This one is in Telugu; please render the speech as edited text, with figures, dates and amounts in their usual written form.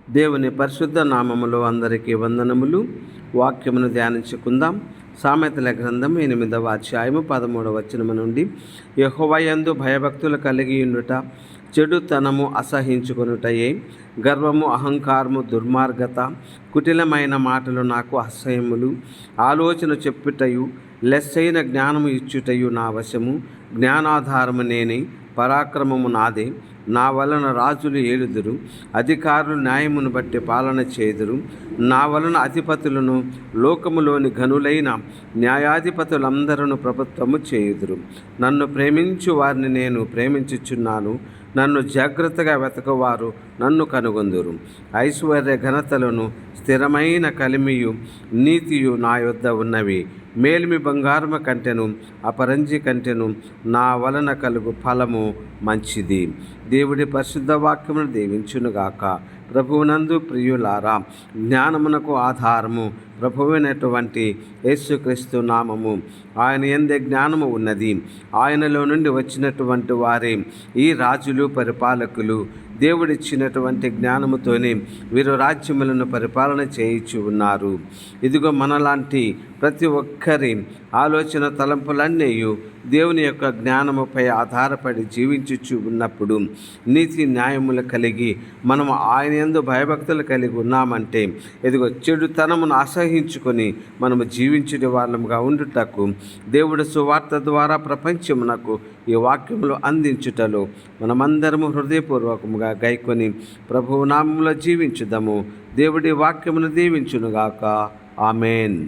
దేవుని పరిశుద్ధ నామములో అందరికీ వందనములు. వాక్యమును ధ్యానించుకుందాం. సామెతల గ్రంథం 8వ అధ్యాయము 13వ వచనము నుండి, యెహోవా యందు భయభక్తులు కలిగి ఉండుట చెడుతనము అసహించుకొనుటయే, గర్వము అహంకారము దుర్మార్గత, కుటిలమైన మాటలు నాకు అసహ్యములు. ఆలోచన చెప్పుటయు లెస్సైన జ్ఞానము ఇచ్చుటయు నా వశము. జ్ఞానాధారము నేనే, పరాక్రమము నాదే. నా వలన రాజులు ఏలుదురు, అధికారులు న్యాయమును బట్టి పాలన చేదురు. నా వలన అధిపతులను, లోకములోని ఘనులైన న్యాయాధిపతులందరూ ప్రభుత్వము చేయుదురు. నన్ను ప్రేమించు వారిని నేను ప్రేమించుచున్నాను. నన్ను జాగ్రత్తగా వెతకవారు నన్ను కనుగొందురు. ఐశ్వర్య ఘనతలను, స్థిరమైన కలిమియు నీతియు నా యొద్ద ఉన్నవి. మేలిమి బంగారము కంటెను, అపరంజి కంటెను నా వలన కలుగు ఫలము మంచిది. దేవుడి పరిశుద్ధ వాక్యమును దీవించునుగాక. ప్రభువునందు ప్రియులారా, జ్ఞానమునకు ఆధారము ప్రభువైనటువంటి యేసుక్రీస్తు నామము. ఆయన యందే జ్ఞానము ఉన్నది. ఆయనలో నుండి వచ్చినటువంటి వారే ఈ రాజులు, పరిపాలకులు. దేవుడిచ్చినటువంటి జ్ఞానముతోనే వీరు రాజ్యములను పరిపాలన చేయించి ఉన్నారు. ఇదిగో మనలాంటి ప్రతి ఒక్కరి ఆలోచన తలంపులన్నీ దేవుని యొక్క జ్ఞానముపై ఆధారపడి జీవించుచు ఉన్నప్పుడు, నీతి న్యాయములు కలిగి మనము ఆయన యందు భయభక్తులు కలిగి ఉన్నామంటే, ఇదిగో చెడుతనమును అసహించుకొని మనము జీవించే వాళ్ళముగా ఉండుటకు దేవుడు సువార్త ద్వారా ప్రపంచమునకు ఈ వాక్యములు అందించుటలో మనమందరము హృదయపూర్వకముగా గైకొని ప్రభువు నామములో జీవించుదాము. దేవుడి వాక్యమును దీవించునుగాక. ఆమేన్.